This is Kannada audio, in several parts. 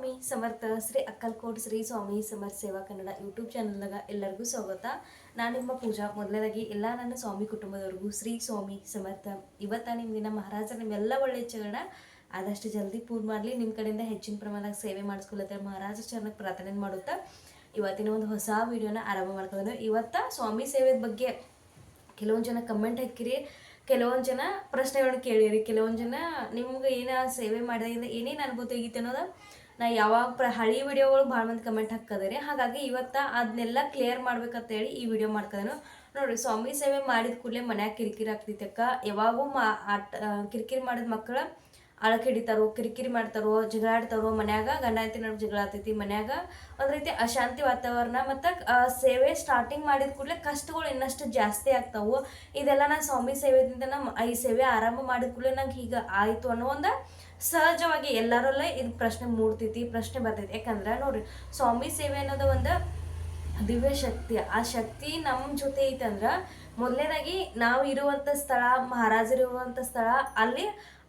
ಸ್ವಾಮಿ ಸಮರ್ಥ ಶ್ರೀ ಅಕ್ಕಲ್ಕೋಟ್ ಶ್ರೀ ಸ್ವಾಮಿ ಸಮರ್ಥ ಸೇವಾ ಕನ್ನಡ ಯೂಟ್ಯೂಬ್ ಚಾನಲ್ದಾಗ ಎಲ್ಲರಿಗೂ ಸ್ವಾಗತ. ನಾನು ನಿಮ್ಮ ಪೂಜಾ. ಮೊದಲನೇದಾಗಿ ಎಲ್ಲ ನನ್ನ ಸ್ವಾಮಿ ಕುಟುಂಬದವ್ರಿಗೂ ಶ್ರೀ ಸ್ವಾಮಿ ಸಮರ್ಥ. ಇವತ್ತ ನಿಮ್ಮ ದಿನ ಮಹಾರಾಜ ನಿಮ್ಮೆಲ್ಲ ಒಳ್ಳೆ ಇಚ್ಛೆಗಳನ್ನ ಆದಷ್ಟು ಜಲ್ದಿ ಪೂರ್ಣ ಮಾಡಲಿ. ನಿಮ್ಮ ಕಡೆಯಿಂದ ಹೆಚ್ಚಿನ ಪ್ರಮಾಣದಾಗ ಸೇವೆ ಮಾಡಿಸ್ಕೊಳತ್ತೆ ಮಹಾರಾಜ ಚರಣಕ್ಕೆ ಪ್ರಾರ್ಥನೆ ಮಾಡುತ್ತಾ ಇವತ್ತಿನ ಒಂದು ಹೊಸ ವಿಡಿಯೋನ ಆರಂಭ ಮಾಡ್ಕೊಂಡು ಇವತ್ತ ಸ್ವಾಮಿ ಸೇವೆ ಬಗ್ಗೆ ಕೆಲವೊಂದು ಜನ ಕಮೆಂಟ್ ಹಾಕಿರಿ, ಕೆಲವೊಂದು ಜನ ಪ್ರಶ್ನೆಗಳನ್ನ ಕೇಳಿರಿ, ಕೆಲವೊಂದು ಜನ ನಿಮ್ಗೆ ಏನು ಸೇವೆ ಮಾಡಿದಾಗಿಂದ ಏನೇನು ಅನುಭೂತಿ ಆಗಿತ್ತು ಅನ್ನೋದು ನಾ ಯಾವಾಗ ಹಳಿ ವಿಡಿಯೋಗಳು ಭಾಳ ಮಂದಿ ಕಮೆಂಟ್ ಹಾಕದ್ರಿ. ಹಾಗಾಗಿ ಇವತ್ತು ಅದನ್ನೆಲ್ಲ ಕ್ಲಿಯರ್ ಮಾಡ್ಬೇಕಂತೇಳಿ ಈ ವಿಡಿಯೋ ಮಾಡ್ಕೋದೇನು ನೋಡಿರಿ. ಸ್ವಾಮಿ ಸೇವೆ ಮಾಡಿದ ಕೂಡಲೇ ಮನ್ಯಾಗ ಕಿರಿಕಿರಿ ಆಗ್ತೈತೆ ಅಕ್ಕ. ಯಾವಾಗೂ ಕಿರಿಕಿರಿ ಮಾಡಿದ ಮಕ್ಕಳು ಅಳಕೆ ಹಿಡಿತಾರೋ, ಕಿರಿಕಿರಿ ಮಾಡ್ತಾರೋ, ಜಗಳ ಆಡ್ತಾರೋ, ಮನ್ಯಾಗ ಗಂಡ ಹೆಂಡತಿ ನಡುವೆ ಜಗಳ ಆಗ್ತೈತಿ, ಮನ್ಯಾಗ ಒಂದು ರೀತಿ ಅಶಾಂತಿ ವಾತಾವರಣ. ಮತ್ತು ಸೇವೆ ಸ್ಟಾರ್ಟಿಂಗ್ ಮಾಡಿದ ಕೂಡಲೇ ಕಷ್ಟಗಳು ಇನ್ನಷ್ಟು ಜಾಸ್ತಿ ಆಗ್ತಾವು. ಇದೆಲ್ಲ ನಾನು ಸ್ವಾಮಿ ಸೇವೆದಿಂದ ಈ ಸೇವೆ ಆರಂಭ ಮಾಡಿದ ಕೂಡಲೇ ನಂಗೆ ಹೀಗೆ ಆಯಿತು ಅನ್ನೋ ಒಂದು ಸಹಜವಾಗಿ ಎಲ್ಲರಲ್ಲೇ ಇದು ಪ್ರಶ್ನೆ ಮೂಡ್ತೈತಿ, ಪ್ರಶ್ನೆ ಬರ್ತೈತಿ. ಯಾಕಂದ್ರೆ ನೋಡ್ರಿ, ಸ್ವಾಮಿ ಸೇವೆ ಅನ್ನೋದು ಒಂದು ದಿವ್ಯ ಶಕ್ತಿ. ಆ ಶಕ್ತಿ ನಮ್ಮ ಜೊತೆ ಐತಂದ್ರೆ ಮೊದಲನೇದಾಗಿ ನಾವು ಇರುವಂಥ ಸ್ಥಳ, ಮಹಾರಾಜರಿರುವಂಥ ಸ್ಥಳ, ಅಲ್ಲಿ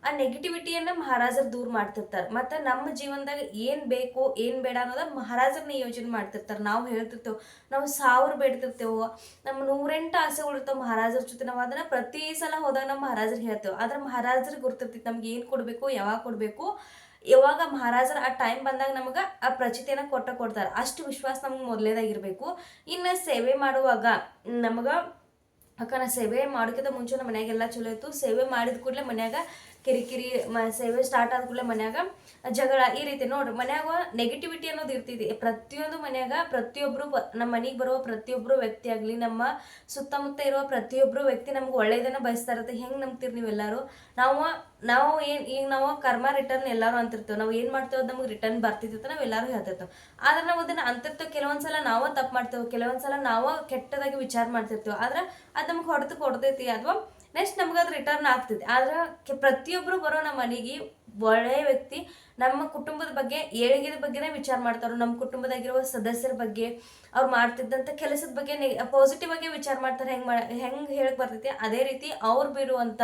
ಆ ನೆಗೆಟಿವಿಟಿಯನ್ನು ಮಹಾರಾಜರು ದೂರ ಮಾಡ್ತಿರ್ತಾರೆ. ಮತ್ತು ನಮ್ಮ ಜೀವನದಾಗ ಏನು ಬೇಕು ಏನು ಬೇಡ ಅನ್ನೋದ ಮಹಾರಾಜರನ್ನ ಯೋಚನೆ ಮಾಡ್ತಿರ್ತಾರೆ. ನಾವು ಹೇಳ್ತಿರ್ತೇವೆ, ನಾವು 1000 ಬೇಡ್ತಿರ್ತೇವೆ, ನಮ್ಮ 108 ಆಸೆಗಳು ಇರ್ತವೆ ಮಹಾರಾಜರ ಜೊತೆ. ನಾವು ಅದನ್ನು ಪ್ರತಿ ಸಲ ಹೋದಾಗ ನಮ್ಮ ಮಹಾರಾಜರು ಹೇಳ್ತೇವೆ. ಆದ್ರೆ ಮಹಾರಾಜರಿಗೆ ಗೊತ್ತಿರ್ತೈತಿ ನಮ್ಗೆ ಏನು ಕೊಡಬೇಕು, ಯಾವಾಗ ಕೊಡಬೇಕು, ಯಾವಾಗ ಮಹಾರಾಜರ ಆ ಟೈಮ್ ಬಂದಾಗ ನಮಗೆ ಆ ಪ್ರಚಿತಿಯನ್ನು ಕೊಡ್ತಾರೆ. ಅಷ್ಟು ವಿಶ್ವಾಸ ನಮ್ಗೆ ಮೊದಲೇದಾಗಿರ್ಬೇಕು. ಇನ್ನು ಸೇವೆ ಮಾಡುವಾಗ ನಮಗೆ ಅಕ್ಕ ನಾ ಸೇವೆ ಮಾಡೋಕ್ಕಿಂತ ಮುಂಚೆ ನಮ್ಮ ಮನ್ಯಾಗೆಲ್ಲ ಚಲೋ ಇತ್ತು. ಸೇವೆ ಮಾಡಿದ ಕೂಡಲೇ ಮನ್ಯಾಗ ಕಿರಿಕಿರಿ, ಸೇವೆ ಸ್ಟಾರ್ಟ್ ಆದ ಕೂಡಲೇ ಮನ್ಯಾಗ ಜಗಳ, ಈ ರೀತಿ ನೋಡ್ರಿ ಮನ್ಯಾಗ ನೆಗೆಟಿವಿಟಿ ಅನ್ನೋದು ಇರ್ತೈತಿ. ಪ್ರತಿಯೊಂದು ಮನ್ಯಾಗ ಪ್ರತಿಯೊಬ್ಬರು ನಮ್ಮ ಮನೆಗೆ ಬರುವ ಪ್ರತಿಯೊಬ್ಬರು ವ್ಯಕ್ತಿ ಆಗಲಿ, ನಮ್ಮ ಸುತ್ತಮುತ್ತ ಇರುವ ಪ್ರತಿಯೊಬ್ಬರು ವ್ಯಕ್ತಿ ನಮ್ಗೆ ಒಳ್ಳೇದನ್ನ ಬಯಸ್ತಾ ಇರುತ್ತೆ. ಹೆಂಗೆ ನಂಬ್ತೀರಿ ನೀವೆಲ್ಲರೂ? ನಾವು ಈಗ ನಾವು ಕರ್ಮ ರಿಟರ್ನ್ ಎಲ್ಲರೂ ಅಂತಿರ್ತೇವೆ. ನಾವು ಏನು ಮಾಡ್ತೇವೆ ಅದು ನಮಗೆ ರಿಟರ್ನ್ ಬರ್ತಿರ್ತೈತೆ, ನಾವು ಎಲ್ಲರೂ ಹೇಳ್ತಿರ್ತೇವೆ. ಆದ್ರೆ ನಾವು ಅದನ್ನು ಅಂತಿರ್ತೇವೆ. ಕೆಲವೊಂದ್ಸಲ ನಾವು ತಪ್ಪು ಮಾಡ್ತೇವೆ, ಕೆಲವೊಂದ್ಸಲ ನಾವು ಕೆಟ್ಟದಾಗಿ ವಿಚಾರ ಮಾಡ್ತಿರ್ತೇವೆ. ಆದ್ರೆ ಅದು ನಮ್ಗೆ ಹೊಡೆದು ಕೊಡ್ತೈತಿ, ಅಥವಾ ನೆಕ್ಸ್ಟ್ ನಮ್ಗೆ ಅದು ರಿಟರ್ನ್ ಆಗ್ತೈತಿ. ಆದ್ರೆ ಪ್ರತಿಯೊಬ್ಬರು ಬರೋ ನಮ್ಮ ಮನೆಗೆ ಒಳ್ಳೆಯ ವ್ಯಕ್ತಿ ನಮ್ಮ ಕುಟುಂಬದ ಬಗ್ಗೆ, ಏಳಿಗೆದ ಬಗ್ಗೆನೇ ವಿಚಾರ ಮಾಡ್ತಾರೋ, ನಮ್ಮ ಕುಟುಂಬದಾಗಿರುವ ಸದಸ್ಯರ ಬಗ್ಗೆ, ಅವ್ರು ಮಾಡ್ತಿದ್ದಂಥ ಕೆಲಸದ ಬಗ್ಗೆ ಪಾಸಿಟಿವ್ ಆಗಿ ವಿಚಾರ ಮಾಡ್ತಾರೆ. ಹೆಂಗೆ ಹೇಳಕ್ ಬರ್ತೈತಿ ಅದೇ ರೀತಿ ಅವ್ರು ಬಿಡುವಂಥ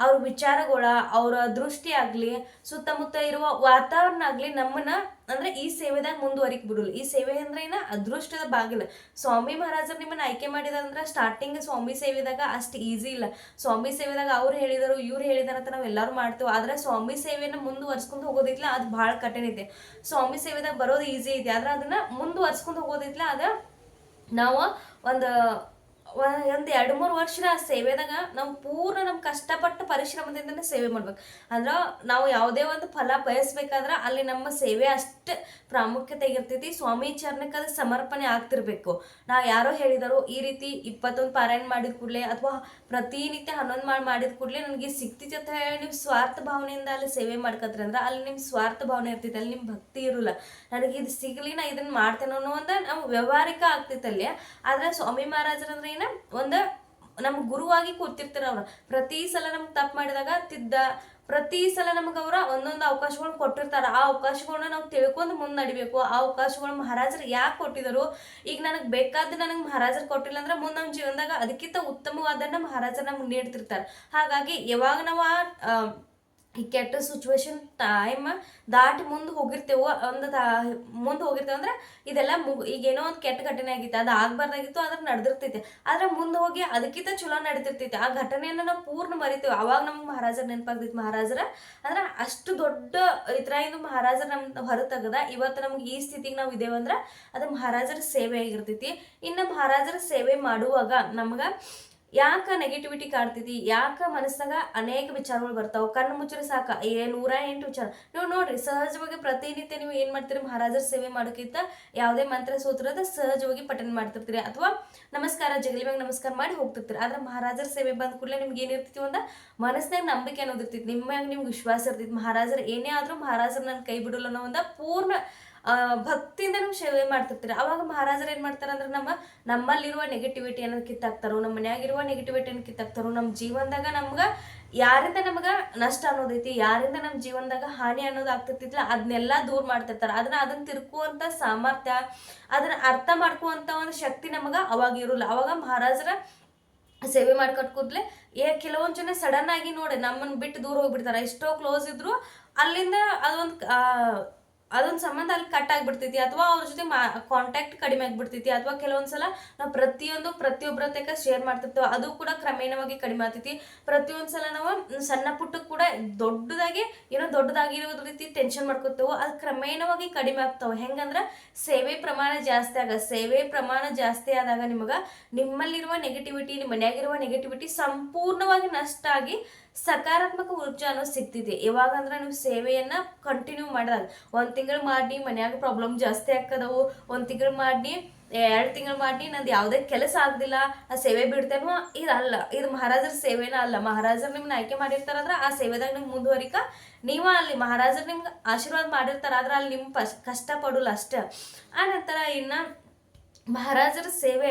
ಅವ್ರ ವಿಚಾರಗಳ, ಅವರ ದೃಷ್ಟಿ ಆಗಲಿ, ಸುತ್ತಮುತ್ತ ಇರುವ ವಾತಾವರಣ ಆಗಲಿ ನಮ್ಮನ್ನ ಅಂದ್ರೆ ಈ ಸೇವೆದಾಗ ಮುಂದುವರಿಕ್ ಬಿಡಲ್ಲ. ಈ ಸೇವೆ ಅಂದ್ರೆ ಏನ ಅದೃಷ್ಟದ ಬಾಗಿಲು. ಸ್ವಾಮಿ ಮಹಾರಾಜರು ನಿಮ್ಮನ್ನ ಆಯ್ಕೆ ಮಾಡಿದಾರಂದ್ರೆ ಸ್ಟಾರ್ಟಿಂಗ್ ಸ್ವಾಮಿ ಸೇವೆದಾಗ ಅಷ್ಟು ಈಸಿ ಇಲ್ಲ. ಸ್ವಾಮಿ ಸೇವೆದಾಗ ಅವ್ರು ಹೇಳಿದರು, ಇವ್ರು ಹೇಳಿದಾರ ಅಂತ ನಾವು ಎಲ್ಲರೂ ಮಾಡ್ತೇವೆ. ಆದ್ರೆ ಸ್ವಾಮಿ ಸೇವೆನ ಮುಂದುವರ್ಸ್ಕೊಂಡು ಹೋಗೋದಿಲ್ಲ, ಅದು ಭಾಳ ಕಠಿಣ ಐತೆ. ಸ್ವಾಮಿ ಸೇವೆದಾಗ ಬರೋದು ಈಸಿ ಐತಿ, ಆದ್ರೆ ಅದನ್ನ ಮುಂದುವರ್ಸ್ಕೊಂಡು ಹೋಗೋದಿಲ್ಲ. ಅದ ನಾವು ಒಂದು 2-3 ವರ್ಷದ ಸೇವೆದಾಗ ನಾವು ಪೂರ್ಣ ನಮ್ಮ ಕಷ್ಟಪಟ್ಟು ಪರಿಶ್ರಮದಿಂದನೇ ಸೇವೆ ಮಾಡ್ಬೇಕು. ಅಂದ್ರೆ ನಾವು ಯಾವುದೇ ಒಂದು ಫಲ ಬಯಸ್ಬೇಕಾದ್ರೆ ಅಲ್ಲಿ ನಮ್ಮ ಸೇವೆ ಅಷ್ಟು ಪ್ರಾಮುಖ್ಯತೆ ಇರ್ತೈತಿ. ಸ್ವಾಮಿ ಚರಣಕ್ಕೆ ಅದು ಸಮರ್ಪಣೆ ಆಗ್ತಿರ್ಬೇಕು. ನಾವು ಯಾರೋ ಹೇಳಿದರು ಈ ರೀತಿ 21 ಪಾರಾಯಣ ಮಾಡಿದ ಕೂಡಲೇ ಅಥವಾ ಪ್ರತಿನಿತ್ಯ 11 ಮಾಡಿದ ಕೂಡಲೇ ನನಗೆ ಸಿಕ್ತಿತ್ತು ಅಂತ ಹೇಳಿ ನೀವು ಸ್ವಾರ್ಥ ಭಾವನೆಯಿಂದ ಅಲ್ಲಿ ಸೇವೆ ಮಾಡ್ಕೊತ್ರಿ ಅಂದ್ರೆ ಅಲ್ಲಿ ನಿಮ್ಮ ಸ್ವಾರ್ಥ ಭಾವನೆ ಇರ್ತೈತೆ, ಅಲ್ಲಿ ನಿಮ್ಮ ಭಕ್ತಿ ಇರೋಲ್ಲ. ನನಗೆ ಇದು ಸಿಗಲಿ, ನಾ ಇದನ್ನ ಮಾಡ್ತೇನೆ ಅನ್ನೋ ಒಂದು ನಾವು ವ್ಯವಹಾರಿಕ ಆಗ್ತೈತೆ ಅಲ್ಲಿ. ಆದ್ರೆ ಸ್ವಾಮಿ ಮಹಾರಾಜರಂದ್ರೆ ಏನ ಒಂದು ನಮ್ಗೆ ಗುರುವಾಗಿ ಕೂತಿರ್ತಾರ. ಅವ್ರು ಪ್ರತಿ ಸಲ ನಮ್ಗೆ ತಪ್ಪು ಮಾಡಿದಾಗ ಪ್ರತಿ ಸಲ ನಮ್ಗೆ ಅವ್ರ ಒಂದೊಂದು ಅವಕಾಶಗಳನ್ನ ಕೊಟ್ಟಿರ್ತಾರ. ಆ ಅವಕಾಶಗಳನ್ನ ನಾವು ತಿಳ್ಕೊಂಡು ಮುಂದೆ ನಡಿಬೇಕು. ಆ ಅವಕಾಶಗಳು ಮಹಾರಾಜರು ಯಾಕೆ ಕೊಟ್ಟಿದರು? ಈಗ ನನಗೆ ಬೇಕಾದ ನನಗೆ ಮಹಾರಾಜರು ಕೊಟ್ಟಿಲ್ಲ ಅಂದ್ರೆ ಮುಂದೆ ನಮ್ಮ ಜೀವನದಾಗ ಅದಕ್ಕಿಂತ ಉತ್ತಮವಾದನ್ನ ಮಹಾರಾಜರು ನಮ್ಗೆ ನೀಡ್ತಿರ್ತಾರೆ. ಹಾಗಾಗಿ ಯಾವಾಗ ನಾವು ಈ ಕೆಟ್ಟ ಸಿಚುವೇಶನ್ ಟೈಮ್ ದಾಟಿ ಮುಂದೆ ಹೋಗಿರ್ತೇವೋ, ಮುಂದೆ ಹೋಗಿರ್ತೇವೆ ಅಂದ್ರೆ ಇದೆಲ್ಲ ಈಗೇನೋ ಒಂದು ಕೆಟ್ಟ ಘಟನೆ ಆಗಿತ್ತು, ಅದು ಆಗ್ಬಾರ್ದಾಗಿತ್ತು, ಅದ್ರ ನಡೆದಿರ್ತೈತೆ. ಆದ್ರೆ ಮುಂದೆ ಹೋಗಿ ಅದಕ್ಕಿಂತ ಚಲೋ ನಡೀತಿರ್ತೈತೆ. ಆ ಘಟನೆಯನ್ನು ನಾವು ಪೂರ್ಣ ಮರಿತೇವೆ. ಅವಾಗ ನಮ್ಗೆ ಮಹಾರಾಜರು ನೆನಪಾಗ್ತೈತಿ. ಮಹಾರಾಜರ ಅಂದ್ರೆ ಅಷ್ಟು ದೊಡ್ಡ ಇದ್ರಾಗಿಂದು ಮಹಾರಾಜರು ನಮ್ಗೆ ಹೊರತಗದ ಇವತ್ತು ನಮ್ಗೆ ಈ ಸ್ಥಿತಿಗೆ ನಾವು ಇದೇವಂದ್ರೆ ಅದು ಮಹಾರಾಜರ ಸೇವೆ ಆಗಿರ್ತೈತಿ. ಇನ್ನು ಮಹಾರಾಜರ ಸೇವೆ ಮಾಡುವಾಗ ನಮ್ಗೆ ಯಾಕೆ ನೆಗೆಟಿವಿಟಿ ಕಾಡ್ತೈತಿ, ಯಾಕೆ ಮನಸ್ಸಾಗ ಅನೇಕ ವಿಚಾರಗಳು ಬರ್ತಾವೆ. ಕಣ್ಣು ಮುಚ್ಚರೆ ಸಾಕ 108 ವಿಚಾರ. ನೀವು ನೋಡ್ರಿ, ಸಹಜವಾಗಿ ಪ್ರತಿನಿತ್ಯ ನೀವು ಏನು ಮಾಡ್ತೀರಿ, ಮಹಾರಾಜರ ಸೇವೆ ಮಾಡೋಕ್ಕಿಂತ ಯಾವುದೇ ಮಂತ್ರ ಸೂತ್ರದ ಸಹಜವಾಗಿ ಪಠನೆ ಮಾಡ್ತಿರ್ತೀರಿ, ಅಥವಾ ನಮಸ್ಕಾರ ಜಗಲಿ ಮ್ಯಾಗ ನಮಸ್ಕಾರ ಮಾಡಿ ಹೋಗ್ತಿರ್ತೀರಿ. ಆದ್ರೆ ಮಹಾರಾಜರ ಸೇವೆ ಬಂದ ಕೂಡಲೇ ನಿಮ್ಗೆ ಏನಿರ್ತೈತಿ, ಒಂದು ಮನಸ್ಸಿನಾಗ ನಂಬಿಕೆ ಅನ್ನೋದು ಇರ್ತೈತಿ, ನಿಮ್ಮ್ಯಾಗ ನಿಮ್ಗೆ ವಿಶ್ವಾಸ ಇರ್ತೈತಿ. ಮಹಾರಾಜರು ಏನೇ ಆದ್ರೂ ಮಹಾರಾಜರು ನನ್ನ ಕೈ ಬಿಡಲ್ಲ ಅನ್ನೋ ಒಂದು ಪೂರ್ಣ ಭಕ್ತಿಯಿಂದ ನಾವು ಸೇವೆ ಮಾಡ್ತಿರ್ತೀರಿ. ಅವಾಗ ಮಹಾರಾಜರು ಏನು ಮಾಡ್ತಾರೆ ಅಂದ್ರೆ ನಮ್ಮಲ್ಲಿರುವ ನೆಗೆಟಿವಿಟಿಯನ್ನು ಕಿತ್ತಾಕ್ತಾರೋ, ನಮ್ಮ ಮನ್ಯಾಗಿರುವ ನೆಗೆಟಿವಿಟಿಯನ್ನು ಕಿತ್ತಾಕ್ತಾರೋ, ನಮ್ಮ ಜೀವನದಾಗ ನಮ್ಗೆ ಯಾರಿಂದ ನಮ್ಗೆ ನಷ್ಟ ಅನ್ನೋದೈತಿ, ಯಾರಿಂದ ನಮ್ಮ ಜೀವನದಾಗ ಹಾನಿ ಅನ್ನೋದು ಆಗ್ತಿರ್ತಿಲ್ಲ, ಅದನ್ನೆಲ್ಲ ದೂರ ಮಾಡ್ತಿರ್ತಾರೆ. ಅದನ್ನ ತಿರ್ಕುವಂಥ ಸಾಮರ್ಥ್ಯ, ಅದನ್ನ ಅರ್ಥ ಮಾಡ್ಕುವಂಥ ಒಂದು ಶಕ್ತಿ ನಮಗೆ ಅವಾಗ ಇರೋಲ್ಲ. ಅವಾಗ ಮಹಾರಾಜರ ಸೇವೆ ಮಾಡ್ಕೊಟ್ ಕೂದಲೇ ಕೆಲವೊಂದು ಜನ ಸಡನ್ ಆಗಿ ನೋಡಿ ನಮ್ಮನ್ನು ಬಿಟ್ಟು ದೂರ ಹೋಗ್ಬಿಡ್ತಾರೆ. ಎಷ್ಟೋ ಕ್ಲೋಸ್ ಇದ್ರು ಅಲ್ಲಿಂದ ಅದೊಂದು ಅದೊಂದು ಸಂಬಂಧ ಅಲ್ಲಿ ಕಟ್ ಆಗ್ಬಿಡ್ತೈತಿ, ಅಥವಾ ಅವ್ರ ಜೊತೆ ಕಾಂಟ್ಯಾಕ್ಟ್ ಕಡಿಮೆ ಆಗ್ಬಿಡ್ತೈತಿ, ಅಥವಾ ಕೆಲವೊಂದ್ಸಲ ನಾವು ಪ್ರತಿಯೊಬ್ಬರ ತನಕ ಶೇರ್ ಮಾಡ್ತಿರ್ತೇವೆ, ಅದು ಕೂಡ ಕ್ರಮೇಣವಾಗಿ ಕಡಿಮೆ ಆಗ್ತೈತಿ. ಪ್ರತಿಯೊಂದ್ಸಲ ನಾವು ಸಣ್ಣ ಪುಟ್ಟ ಕೂಡ ದೊಡ್ಡದಾಗಿ ದೊಡ್ಡದಾಗಿರೋ ರೀತಿ ಟೆನ್ಷನ್ ಮಾಡ್ಕೊತೇವೆ, ಅದು ಕ್ರಮೇಣವಾಗಿ ಕಡಿಮೆ ಆಗ್ತಾವೆ. ಹೆಂಗಂದ್ರೆ ಸೇವೆ ಪ್ರಮಾಣ ಜಾಸ್ತಿ ಆದಾಗ ನಿಮ್ಮಲ್ಲಿರುವ ನೆಗೆಟಿವಿಟಿ, ನಿಮ್ಮ ಮನ್ಯಾಗಿರುವ ನೆಗೆಟಿವಿಟಿ ಸಂಪೂರ್ಣವಾಗಿ ನಷ್ಟ ಆಗಿ ಸಕಾರಾತ್ಮಕ ಊರ್ಜಾ ಅನ್ನೋದು ಸಿಗ್ತಿದೆ. ಯಾವಾಗಂದ್ರೆ ನೀವು ಸೇವೆಯನ್ನ ಕಂಟಿನ್ಯೂ ಮಾಡಿದಾಗ, 1 ತಿಂಗಳು ಮಾಡಿ ಮನ್ಯಾಗ ಪ್ರಾಬ್ಲಮ್ ಜಾಸ್ತಿ ಆಗ್ತದವು, 1 ತಿಂಗಳು ಮಾಡಿ 2 ತಿಂಗಳು ಮಾಡಿ ನಂದು ಯಾವುದೇ ಕೆಲಸ ಆಗ್ದಿಲ್ಲ, ಆ ಸೇವೆ ಬಿಡ್ತೇನೋ, ಇದು ಮಹಾರಾಜರ ಸೇವೆನ ಅಲ್ಲ. ಮಹಾರಾಜರು ನಿಮ್ನ ಆಯ್ಕೆ ಮಾಡಿರ್ತಾರಂದ್ರೆ ಆ ಸೇವೆದಾಗ ನಿಮ್ಗೆ ಮುಂದುವರಿಕ ಅಲ್ಲಿ ಮಹಾರಾಜರು ನಿಮ್ಗೆ ಆಶೀರ್ವಾದ ಮಾಡಿರ್ತಾರ, ಆದ್ರೆ ಅಲ್ಲಿ ನಿಮ್ ಕಷ್ಟ ಪಡಲ್ಲ ಅಷ್ಟೇ. ಆ ನಂತರ ಇನ್ನ ಮಹಾರಾಜರ ಸೇವೆ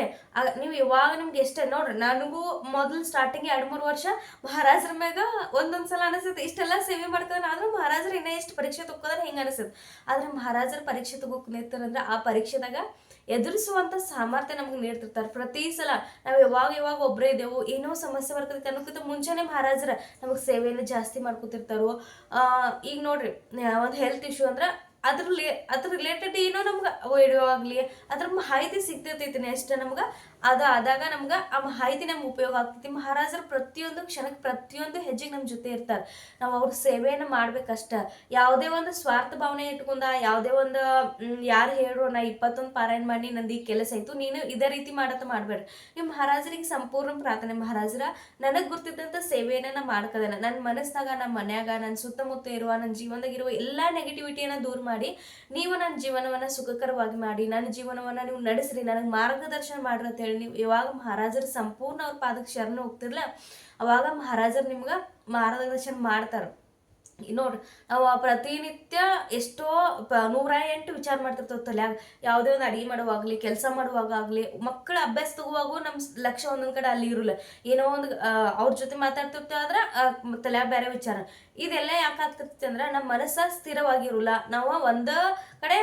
ನೀವು ಯಾವಾಗ ನಿಮ್ಗೆ ಎಷ್ಟೇ ನೋಡ್ರಿ, ನನಗೂ ಮೊದಲು ಸ್ಟಾರ್ಟಿಂಗ್ 2-3 ವರ್ಷ ಮಹಾರಾಜರ ಮ್ಯಾಗ ಒಂದೊಂದ್ಸಲ ಅನಿಸುತ್ತೆ ಇಷ್ಟೆಲ್ಲ ಸೇವೆ ಮಾಡ್ತಾರೆ, ಆದ್ರೂ ಮಹಾರಾಜರು ಇನ್ನೂ ಎಷ್ಟು ಪರೀಕ್ಷೆ ತಗೋದ್ರೆ ಹಿಂಗೆ ಅನಿಸುತ್ತೆ. ಆದ್ರೆ ಮಹಾರಾಜರ ಪರೀಕ್ಷೆ ತಗೋಕ್ ನಿಂತಾರಂದ್ರೆ ಆ ಪರೀಕ್ಷೆದಾಗ ಎದುರಿಸುವಂತ ಸಾಮರ್ಥ್ಯ ನಮ್ಗೆ ನೀಡ್ತಿರ್ತಾರೆ. ಪ್ರತಿ ಸಲ ನಾವು ಯಾವಾಗ ಒಬ್ಬರೇ ಇದ್ದೇವು, ಏನೋ ಸಮಸ್ಯೆ ಬರ್ತದೆ ಅನ್ನೋಕ್ಕಿಂತ ಮುಂಚೆನೆ ಮಹಾರಾಜರ ನಮಗೆ ಸೇವೆಯನ್ನು ಜಾಸ್ತಿ ಮಾಡ್ಕೊತಿರ್ತಾರೋ. ಈಗ ನೋಡ್ರಿ, ಒಂದು ಹೆಲ್ತ್ ಇಶ್ಯೂ ಅಂದ್ರೆ ಅದ್ರ ರಿಲೇಟೆಡ್ ಏನೋ ನಮ್ಗೆ ವಿಡಿಯೋ ಆಗಲಿ ಅದ್ರ ಮಾಹಿತಿ ಸಿಗ್ತೈತಿ ನೆಕ್ಸ್ಟ್ ನಮ್ಗೆ ಆದಾಗ ನಮ್ಗೆ ಆ ಮಾಹಿತಿ ನಮ್ಗೆ ಉಪಯೋಗ ಆಗ್ತೈತಿ. ಮಹಾರಾಜರು ಪ್ರತಿಯೊಂದು ಕ್ಷಣಕ್ಕೆ ಪ್ರತಿಯೊಂದು ಹೆಜ್ಜೆಗೆ ನಮ್ಮ ಜೊತೆ ಇರ್ತಾರೆ. ನಾವು ಅವ್ರ ಸೇವೆಯನ್ನು ಮಾಡ್ಬೇಕಷ್ಟ. ಯಾವುದೇ ಒಂದು ಸ್ವಾರ್ಥ ಭಾವನೆ ಇಟ್ಕೊಂಡ, ಯಾವುದೇ ಒಂದು ಯಾರು ಹೇಳು ನಾ 21 ಪಾರಾಯಣ ಮಾಡಿ ನಂದು ಈ ಕೆಲಸ ಆಯ್ತು, ನೀನು ಇದೇ ರೀತಿ ಮಾಡಬೇಡ್ರಿ. ನೀವು ಮಹಾರಾಜರಿಗೆ ಸಂಪೂರ್ಣ ಪ್ರಾರ್ಥನೆ, ಮಹಾರಾಜರ ನನಗೆ ಗುರ್ತಿದ್ದಂಥ ಸೇವೆಯನ್ನು ನಾ ಮಾಡ್ಕದೇನೆ, ನನ್ನ ಮನಸ್ಸಾಗ, ನಮ್ಮ ಮನ್ಯಾಗ, ನನ್ನ ಸುತ್ತಮುತ್ತ ಇರುವ, ನನ್ನ ಜೀವನದಾಗ ಇರುವ ಎಲ್ಲ ನೆಗೆಟಿವಿಟಿಯನ್ನು ದೂರ ಮಾಡಿ ನೀವು ನನ್ನ ಜೀವನವನ್ನ ಸುಖಕರವಾಗಿ ಮಾಡಿ, ನನ್ನ ಜೀವನವನ್ನ ನೀವು ನಡೆಸ್ರಿ, ನನಗೆ ಮಾರ್ಗದರ್ಶನ ಮಾಡ್ರಿ ಅಂತ ಹೇಳಿ ನೀವು ಯಾವಾಗ ಮಹಾರಾಜರು ಸಂಪೂರ್ಣ ಅವ್ರ ಪಾದಕ್ಕೆ ಶರಣ ಹೋಗ್ತಿರ್ಲ, ಅವಾಗ ಮಹಾರಾಜರು ನಿಮ್ಗೆ ಮಾರ್ಗದರ್ಶನ ಮಾಡ್ತಾರೆ. ನೋಡ್ರಿ, ನಾವು ಪ್ರತಿನಿತ್ಯ ಎಷ್ಟೋ 108 ವಿಚಾರ ಮಾಡ್ತಿರ್ತೇವೆ ತಲ್ಯಾಗ. ಯಾವುದೇ ಒಂದು ಅಡಿಗೆ ಮಾಡುವಾಗಲಿ, ಕೆಲಸ ಮಾಡುವಾಗಲಿ, ಮಕ್ಕಳ ಅಭ್ಯಾಸ ತಗೋವಾಗೂ ನಮ್ಮ ಲಕ್ಷ್ಯ ಒಂದೊಂದು ಕಡೆ ಅಲ್ಲಿ ಇರೋಲ್ಲ. ಏನೋ ಒಂದು ಅವ್ರ ಜೊತೆ ಮಾತಾಡ್ತಿರ್ತೇವೆ ಆದ್ರೆ ತಲ್ಯಾಗ ಬೇರೆ ವಿಚಾರ. ಇದೆಲ್ಲ ಯಾಕೆ ಆಗ್ತಿರ್ತೈತಿ ಅಂದ್ರೆ ನಮ್ಮ ಮನಸ್ಸ ಸ್ಥಿರವಾಗಿರೋಲ್ಲ. ನಾವು ಒಂದ ಕಡೆ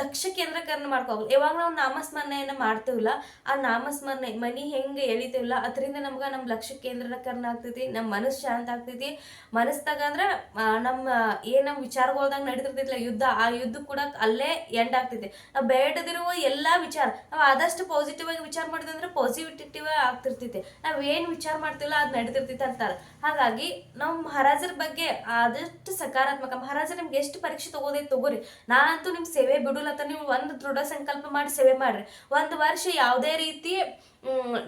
ಲಕ್ಷ್ಯ ಕೇಂದ್ರೀಕರಣ ಮಾಡ್ಕೋಬೇಕು. ಯಾವಾಗ ನಾವು ನಾಮಸ್ಮರಣೆಯನ್ನು ಮಾಡ್ತೀವಿಲ್ಲ, ಆ ನಾಮಸ್ಮರಣೆ ಮನಿ ಹೆಂಗೆ ಎಳಿತೀವಿಲ್ಲ, ಅದರಿಂದ ನಮ್ಗೆ ನಮ್ಮ ಲಕ್ಷ್ಯ ಕೇಂದ್ರೀಕರಣ ಆಗ್ತೈತಿ, ನಮ್ಮ ಮನಸ್ಸು ಶಾಂತ ಆಗ್ತೈತಿ. ಮನಸ್ಸಾಗ ಅಂದ್ರೆ ನಮ್ಮ ವಿಚಾರಗಳದಾಗ ನಡೀತಿರ್ತಿಲ್ಲ ಯುದ್ಧ, ಆ ಯುದ್ಧ ಕೂಡ ಅಲ್ಲೇ ಎಂಡ್ ಆಗ್ತೈತಿ. ನಾವು ಬೇಡದಿರುವ ಎಲ್ಲಾ ವಿಚಾರ ನಾವು ಆದಷ್ಟು ಪಾಸಿಟಿವ್ ಆಗಿ ವಿಚಾರ ಮಾಡಿದ್ವಿ ಅಂದ್ರೆ ಪಾಸಿಟಿವ್ ಆಗ್ತಿರ್ತೈತಿ. ನಾವ್ ಏನ್ ವಿಚಾರ ಮಾಡ್ತಿಲ್ಲ ಅದ್ ನಡೀತಿರ್ತೈತಿ ಅಂತಾರೆ. ಹಾಗಾಗಿ ನಾವು ಮಹಾರಾಜರ ಬಗ್ಗೆ ಆದಷ್ಟು ಸಕಾರಾತ್ಮಕ, ಮಹಾರಾಜರು ನಿಮ್ಗೆ ಎಷ್ಟು ಪರೀಕ್ಷೆ ತಗೋರಿ, ನಾನಂತೂ ನಿಮ್ ಸೇವೆ ಬಿಡುಲತ್ತ, ನೀವು ಒಂದು ದೃಢ ಸಂಕಲ್ಪ ಮಾಡಿ ಸೇವೆ ಮಾಡ್ರಿ. 1 ವರ್ಷ ಯಾವುದೇ ರೀತಿ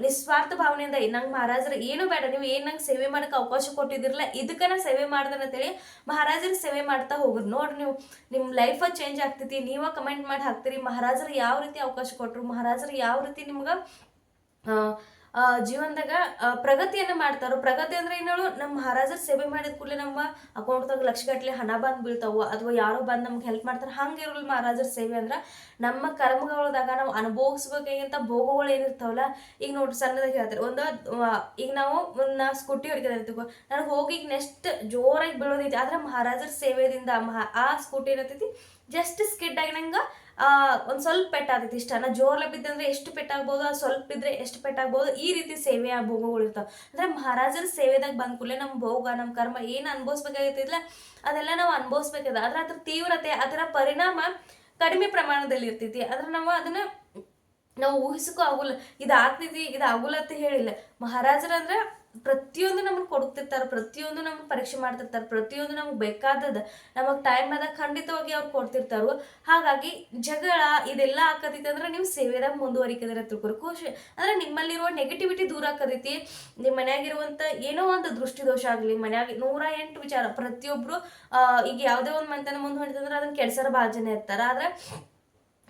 ನಿಸ್ವಾರ್ಥ ಭಾವನೆಯಿಂದ ನಂಗೆ ಮಹಾರಾಜರು ಏನು ಬೇಡ, ನೀವು ಏನ್ ನಂಗೆ ಸೇವೆ ಮಾಡಕ್ಕೆ ಅವಕಾಶ ಕೊಟ್ಟಿದಿರಲ್ಲ, ಇದಕ್ಕೆ ನಾ ಸೇವೆ ಮಾಡ್ದೇನೆ ಅಂತೇಳಿ ಮಹಾರಾಜರು ಸೇವೆ ಮಾಡ್ತಾ ಹೋಗ್ರಿ. ನೋಡ್ರಿ, ನೀವು ನಿಮ್ಮ ಲೈಫ್ ಚೇಂಜ್ ಆಗ್ತೈತಿ. ನೀವ ಕಮೆಂಟ್ ಮಾಡಿ ಹಾಕ್ತೀರಿ ಮಹಾರಾಜರು ಯಾವ ರೀತಿ ಅವಕಾಶ ಕೊಟ್ರು, ಮಹಾರಾಜರು ಯಾವ ರೀತಿ ನಿಮ್ಗೆ ಜೀವನದಾಗ ಪ್ರಗತಿಯನ್ನು ಮಾಡ್ತಾರೋ. ಪ್ರಗತಿ ಅಂದ್ರೆ ಏನೇಳು, ನಮ್ಮ ಮಹಾರಾಜರ ಸೇವೆ ಮಾಡಿದ ಕೂಡಲೇ ನಮ್ಮ ಅಕೌಂಟ್ದಾಗ ಲಕ್ಷಗಟ್ಟಲೆ ಹಣ ಬಂದು ಬೀಳ್ತಾವು, ಅಥವಾ ಯಾರೋ ಬಂದು ನಮ್ಗೆ ಹೆಲ್ಪ್ ಮಾಡ್ತಾರೆ. ಹಂಗಿರಲ್ಲ ಮಹಾರಾಜರ ಸೇವೆ ಅಂದ್ರೆ. ನಮ್ಮ ಕರ್ಮಗಳದಾಗ ನಾವು ಅನುಭವಿಸ್ಬೇಕಾಗಿಂತ ಭೋಗಗಳು ಏನಿರ್ತಾವಲ್ಲ, ಈಗ ನೋಡ್ರಿ ಸಣ್ಣದಾಗಿ ಹೇಳ್ತಾರೆ, ಈಗ ನಾವು ಒಂದು ಸ್ಕೂಟಿ ಹೊಡಿತಿರ್ತೀವಿ, ನನಗೆ ಹೋಗಿ ಈಗ ನೆಕ್ಸ್ಟ್ ಜೋರಾಗಿ ಬೀಳೋದೈತಿ, ಆದ್ರೆ ಮಹಾರಾಜರ ಸೇವೆದಿಂದ ಆ ಸ್ಕೂಟಿ ಏನೈತಿ ಜಸ್ಟ್ ಸ್ಕಿಡ್ ಆಗಿ ನಂಗೆ ಒಂದು ಸ್ವಲ್ಪ ಪೆಟ್ಟಾಗ್ತೈತಿ ಇಷ್ಟ. ನಾ ಜೋರ್ಲೆ ಬಿದ್ದಂದ್ರೆ ಎಷ್ಟು ಪೆಟ್ಟಾಗ್ಬೋದು, ಅದು ಸ್ವಲ್ಪ ಬಿದ್ದರೆ ಎಷ್ಟು ಪೆಟ್ಟಾಗ್ಬೋದು, ಈ ರೀತಿ ಸೇವೆಯ ಭೋಗಗಳು ಇರ್ತಾವೆ. ಅಂದ್ರೆ ಮಹಾರಾಜರ ಸೇವೆದಾಗ ಬಂದ ಕೂಡಲೇ ನಮ್ಮ ಭೋಗ, ನಮ್ಮ ಕರ್ಮ ಏನು ಅನುಭವಿಸ್ಬೇಕಾಗಿರ್ತಿಲ್ಲ ಅದೆಲ್ಲ ನಾವು ಅನುಭವಿಸ್ಬೇಕದ. ಆದ್ರೆ ಅದ್ರ ತೀವ್ರತೆ, ಅದರ ಪರಿಣಾಮ ಕಡಿಮೆ ಪ್ರಮಾಣದಲ್ಲಿ ಇರ್ತೈತಿ. ಆದ್ರೆ ನಾವು ಊಹಿಸಕ್ಕೂ ಆಗುಲ್ಲ, ಇದು ಆಗ್ತೈತಿ ಇದು ಆಗುಲ್ಲ ಅಂತ ಹೇಳಿಲ್ಲ. ಮಹಾರಾಜರ ಅಂದ್ರೆ ಪ್ರತಿಯೊಂದು ನಮ್ಗೆ ಕೊಡ್ತಿರ್ತಾರೆ, ಪ್ರತಿಯೊಂದು ನಮ್ಗೆ ಪರೀಕ್ಷೆ ಮಾಡ್ತಿರ್ತಾರೆ, ಪ್ರತಿಯೊಂದು ನಮ್ಗೆ ಬೇಕಾದದ ನಮಗೆ ಟೈಮ್ ಆದಾಗ ಖಂಡಿತವಾಗಿ ಅವ್ರು ಕೊಡ್ತಿರ್ತಾರೋ. ಹಾಗಾಗಿ ಜಗಳ ಇದೆಲ್ಲ ಆಕತೈತಿ ಅಂದ್ರೆ ನೀವು ಸೇವೆದಾಗ ಮುಂದುವರಿಕದ್ರ ತಿಳ್ಕೊರಿ. ಖುಷಿ ಅಂದ್ರೆ ನಿಮ್ಮಲ್ಲಿರುವ ನೆಗೆಟಿವಿಟಿ ದೂರ ಆಕತೈತಿ. ನಿಮ್ಮ ಮನ್ಯಾಗಿರುವಂತ ಏನೋ ಒಂದು ದೃಷ್ಟಿದೋಷ ಆಗಲಿ, ಮನ್ಯಾಗ 108 ವಿಚಾರ, ಪ್ರತಿಯೊಬ್ರು ಈಗ ಯಾವುದೇ ಒಂದು ಮನೆತನ ಮುಂದೆ ಹೊಂಟಿತಂದ್ರೆ ಅದನ್ನ ಕೆಡ್ಸರ ಭಾಳ ಜನ ಇರ್ತಾರೆ. ಆದ್ರೆ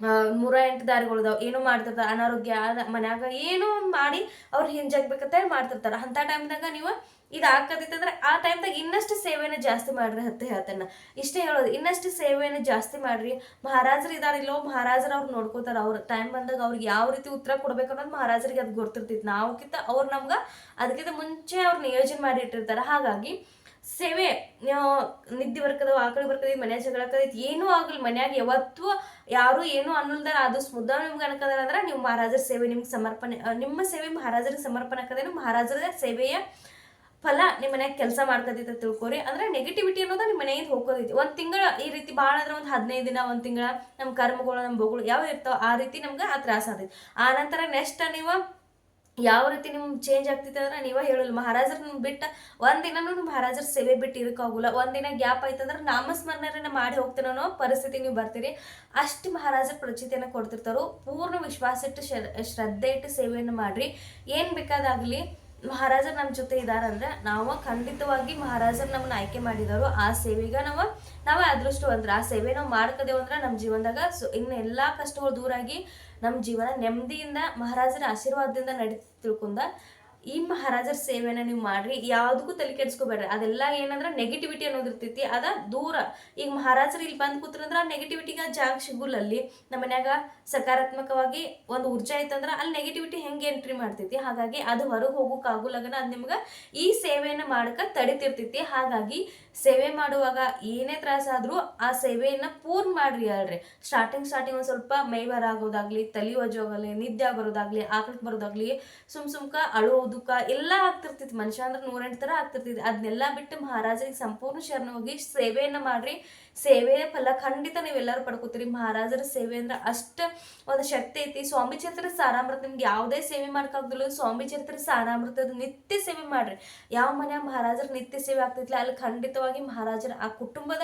108 ದಾರಿಗಳಿದಾವೆ, ಏನೋ ಮಾಡ್ತಿರ್ತಾರೆ, ಅನಾರೋಗ್ಯ ಮನ್ಯಾಗ ಏನೋ ಮಾಡಿ ಅವ್ರು ಹಿಂಜಾಗ್ಬೇಕಂತ ಮಾಡ್ತಿರ್ತಾರೆ. ಅಂತ ಟೈಮ್ದಾಗ ನೀವು ಇದು ಹಾಕದಿತ್ತಂದ್ರೆ ಆ ಟೈಮ್ದಾಗ ಇನ್ನಷ್ಟು ಸೇವೆನ ಜಾಸ್ತಿ ಮಾಡ್ರಿ ಅಂತ ಹೇಳ್ತೇನೆ. ಇಷ್ಟೇ ಹೇಳೋದು, ಇನ್ನಷ್ಟು ಸೇವೆಯನ್ನು ಜಾಸ್ತಿ ಮಾಡ್ರಿ. ಮಹಾರಾಜರು ಇದಾರಿಲ್ಲೋ, ಮಹಾರಾಜರು ಅವ್ರು ನೋಡ್ಕೋತಾರ. ಅವ್ರ ಟೈಮ್ ಬಂದಾಗ ಅವ್ರಿಗೆ ಯಾವ ರೀತಿ ಉತ್ತರ ಕೊಡ್ಬೇಕು ಅನ್ನೋದು ಮಹಾರಾಜರಿಗೆ ಅದು ಗೊತ್ತಿರ್ತೈತಿ. ನಾವುಕಿಂತ ಅವ್ರು ನಮ್ಗೆ ಅದಕ್ಕಿಂತ ಮುಂಚೆ ಅವ್ರು ನಿಯೋಜನೆ ಮಾಡಿ ಇಟ್ಟಿರ್ತಾರೆ. ಹಾಗಾಗಿ ಸೇವೆ, ನಿದ್ದೆ ಬರ್ಕದ, ಆಕಳಿ ಬರ್ಕದ, ಮನೆ ಜಗಳಕದೈತಿ, ಏನೂ ಆಗಲಿ ಮನ್ಯಾಗ ಯಾವತ್ತೂ ಯಾರು ಏನು ಅನ್ನಲ್ದಾರ ಅದು ಸ್ಮುದ್ದ ನಿಮ್ಗೆ ಅನ್ಕದಾರ ಅಂದ್ರೆ ನೀವು ಮಹಾರಾಜರ ಸೇವೆ ನಿಮ್ಗೆ ಸಮರ್ಪಣೆ, ನಿಮ್ಮ ಸೇವೆ ಮಹಾರಾಜರಿಗೆ ಸಮರ್ಪಣೆ ಆಕದೇನು, ಮಹಾರಾಜರ ಸೇವೆಯ ಫಲ ನಿಮ್ಮ ಮನ್ಯಾಗ ಕೆಲಸ ಮಾಡ್ಕೋತೈತೆ ತಿಳ್ಕೊರಿ. ಅಂದ್ರೆ ನೆಗೆಟಿವಿಟಿ ಅನ್ನೋದು ನಿಮ್ಮ ಮನೆಯಿಂದ ಹೋಗೋದೈತಿ. ಒಂದು ತಿಂಗಳ ಈ ರೀತಿ ಭಾಳ ಅಂದ್ರೆ ಒಂದು 15 ದಿನ, ಒಂದು ತಿಂಗಳ ನಮ್ಮ ಕರ್ಮಗಳು, ನಮ್ಮ ಬೊಗಳು ಯಾವ ಇರ್ತಾವ ಆ ರೀತಿ ನಮ್ಗೆ ಆ ತ್ರಾಸ ಆಗೈತಿ. ಆ ನಂತರ ನೆಕ್ಸ್ಟ್ ನೀವು ಯಾವ ರೀತಿ ನಿಮ್ಗೆ ಚೇಂಜ್ ಆಗ್ತೈತೆ ಅಂದ್ರೆ ನೀವೇ ಹೇಳಲ್ಲ, ಮಹಾರಾಜರನ್ನ ಬಿಟ್ಟು ಒಂದಿನೂ ಮಹಾರಾಜರ ಸೇವೆ ಬಿಟ್ಟು ಇರೋಕ್ಕಾಗಲ್ಲ. ಒಂದಿನ ಗ್ಯಾಪ್ ಆಯ್ತಂದ್ರೆ ನಾಮಸ್ಮರಣೆನ ಮಾಡಿ ಹೋಗ್ತೀನೋ ಅನ್ನೋ ಪರಿಸ್ಥಿತಿ ನೀವು ಬರ್ತೀರಿ. ಅಷ್ಟು ಮಹಾರಾಜರ ಪ್ರಚಿತಿಯನ್ನು ಕೊಡ್ತಿರ್ತಾರೋ. ಪೂರ್ಣ ವಿಶ್ವಾಸ ಇಟ್ಟು ಶ್ರದ್ಧೆ ಇಟ್ಟು ಸೇವೆಯನ್ನು ಮಾಡ್ರಿ. ಏನು ಬೇಕಾದಾಗಲಿ ಮಹಾರಾಜರು ನಮ್ಮ ಜೊತೆ ಇದ್ದಾರಂದ್ರೆ ನಾವು ಖಂಡಿತವಾಗಿ ಮಹಾರಾಜರು ನಮ್ಮನ್ನ ಆಯ್ಕೆ ಮಾಡಿದಾರೋ ಆ ಸೇವೆಗೆ ನಾವೇ ಅದೃಷ್ಟವಂದ್ರೆ. ಆ ಸೇವೆ ನಾವು ಮಾಡ್ಕದೇವು ಅಂದ್ರೆ ನಮ್ಮ ಜೀವನದಾಗ ಇನ್ನು ಎಲ್ಲ ಕಷ್ಟಗಳು ದೂರಾಗಿ ನಮ್ಮ ಜೀವನ ನೆಮ್ಮದಿಯಿಂದ ಮಹಾರಾಜರ ಆಶೀರ್ವಾದದಿಂದ ತಿಳ್ಕೊಂಡ ಈ ಮಹಾರಾಜರ ಸೇವೆನ ನೀವು ಮಾಡ್ರಿ. ಯಾವುದಕ್ಕೂ ತಲೆ ಕೆಡಿಸ್ಕೋಬೇಡ್ರಿ. ಅದೆಲ್ಲ ಏನಂದ್ರೆ ನೆಗೆಟಿವಿಟಿ ಅನ್ನೋದು ಇರ್ತೈತಿ, ಅದ ದೂರ. ಈಗ ಮಹಾರಾಜರು ಇಲ್ಲಿ ಬಂದು ಕೂತ್ರಂದ್ರೆ ಆ ನೆಗೆಟಿವಿಟಿಗೆ ಜಾಗ ಸಿಗುಲ್ಲ. ಅಲ್ಲಿ ನಮ್ಮ ಮನ್ಯಾಗ ಸಕಾರಾತ್ಮಕವಾಗಿ ಒಂದು ಊರ್ಜಾ ಐತಂದ್ರೆ ಅಲ್ಲಿ ನೆಗೆಟಿವಿಟಿ ಹೆಂಗೆ ಎಂಟ್ರಿ ಮಾಡ್ತೈತಿ. ಹಾಗಾಗಿ ಅದು ಹೊರಗೆ ಹೋಗೋಕ್ಕಾಗುಲಾಗನ ಅದು ನಿಮ್ಗೆ ಈ ಸೇವೆಯನ್ನು ಮಾಡಕ್ಕೆ ತಡಿತಿರ್ತೈತಿ. ಹಾಗಾಗಿ ಸೇವೆ ಮಾಡುವಾಗ ಏನೇ ತ್ರಾಸಾದ್ರೂ ಆ ಸೇವೆಯನ್ನ ಪೂರ್ಣ ಮಾಡ್ರಿ ಹೇಳ್ರಿ. ಸ್ಟಾರ್ಟಿಂಗ್ ಒಂದು ಸ್ವಲ್ಪ ಮೈ ಬರ ಆಗೋದಾಗ್ಲಿ, ತಲೆ ಒಜೋಗಲಿ, ನಿದ್ದೆ ಬರೋದಾಗ್ಲಿ, ಆಕಳಕ್ಕೆ ಬರೋದಾಗ್ಲಿ, ಸುಮ್ಕ ಅಳು ದುಃಖ ಎಲ್ಲ ಆಗ್ತಿರ್ತೈತಿ. ಮನುಷ್ಯ ಅಂದ್ರೆ 108 ಥರ ಆಗ್ತಿರ್ತೈತಿ. ಅದನ್ನೆಲ್ಲ ಬಿಟ್ಟು ಮಹಾರಾಜರಿಗೆ ಸಂಪೂರ್ಣ ಶರಣ ಹೋಗಿ ಸೇವೆಯನ್ನ ಮಾಡ್ರಿ. ಸೇವೆಯ ಫಲ ಖಂಡಿತ ನೀವೆಲ್ಲರೂ ಪಡ್ಕೋತೀರಿ. ಮಹಾರಾಜರ ಸೇವೆ ಅಂದ್ರೆ ಅಷ್ಟು ಒಂದು ಶಕ್ತಿ ಐತಿ. ಸ್ವಾಮಿ ಚರಿತ್ರೆ ಸಾರಾಮೃತ ನಿಮ್ಗೆ ಯಾವುದೇ ಸೇವೆ ಮಾಡೋಕ್ಕಾಗ್ದಿಲ್ಲ, ಸ್ವಾಮಿ ಚರಿತ್ರೆ ಸಾರಾಮೃತದ ನಿತ್ಯ ಸೇವೆ ಮಾಡ್ರಿ. ಯಾವ ಮನೆಯ ಮಹಾರಾಜರ ನಿತ್ಯ ಸೇವೆ ಆಗ್ತೈತಿಲ್ಲ ಅಲ್ಲಿ ಖಂಡಿತವಾಗಿ ಮಹಾರಾಜರ ಆ ಕುಟುಂಬದ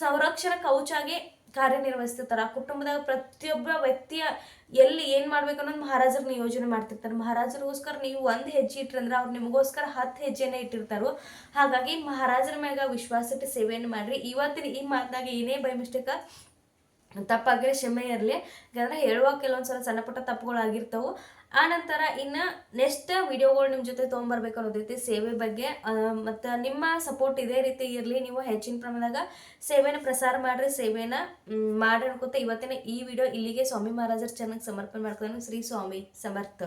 ಸಂರಕ್ಷಣಾ ಕವಚಾಗಿ ಕಾರ್ಯನಿರ್ವಹಿಸ್ತಿರ್ತಾರೆ. ಆ ಕುಟುಂಬದ ಪ್ರತಿಯೊಬ್ಬ ವ್ಯಕ್ತಿಯ ಎಲ್ಲಿ ಏನು ಮಾಡ್ಬೇಕು ಅನ್ನೋದು ಮಹಾರಾಜರು ನಿಯೋಜನೆ ಮಾಡ್ತಿರ್ತಾರೆ. ಮಹಾರಾಜರಿಗೋಸ್ಕರ ನೀವು ಒಂದು ಹೆಜ್ಜೆ ಇಟ್ರಂದ್ರೆ ಅವ್ರು ನಿಮಗೋಸ್ಕರ 10 ಹೆಜ್ಜೆನೇ ಇಟ್ಟಿರ್ತಾರೋ. ಹಾಗಾಗಿ ಮಹಾರಾಜರ ಮ್ಯಾಗ ವಿಶ್ವಾಸ ಇಟ್ಟು ಸೇವೆಯನ್ನು ಮಾಡ್ರಿ. ಇವತ್ತಿನ ಈ ಮಾತಿನಾಗ ಏನೇ ಬೈ ಮಿಸ್ಟೇಕ ತಪ್ಪಾಗಿರೋ ಕ್ಷಮೆ ಇರಲಿ. ಯಾಕಂದ್ರೆ ಹೇಳುವಾಗ ಕೆಲವೊಂದ್ಸಲ ಸಣ್ಣ ಪುಟ್ಟ ತಪ್ಪುಗಳಾಗಿರ್ತಾವೆ. ಆನಂತರ ಇನ್ನು ನೆಕ್ಸ್ಟ್ ವಿಡಿಯೋಗಳು ನಿಮ್ಮ ಜೊತೆ ತೊಗೊಂಬರ್ಬೇಕು ಅನ್ನೋದೈತಿ ಸೇವೆ ಬಗ್ಗೆ. ಮತ್ತು ನಿಮ್ಮ ಸಪೋರ್ಟ್ ಇದೇ ರೀತಿ ಇರಲಿ. ನೀವು ಹೆಚ್ಚಿನ ಪ್ರಮಾಣದಾಗ ಸೇವೆನ ಪ್ರಸಾರ ಮಾಡಿರಿ, ಸೇವೆನ ಮಾಡಿ ಅನ್ಕೋತ ಇವತ್ತಿನ ಈ ವಿಡಿಯೋ ಇಲ್ಲಿಗೆ ಸ್ವಾಮಿ ಮಹಾರಾಜರ ಚಾನಲ್ಗೆ ಸಮರ್ಪಣೆ ಮಾಡ್ಕೊಂಡು ಶ್ರೀ ಸ್ವಾಮಿ ಸಮರ್ಥ.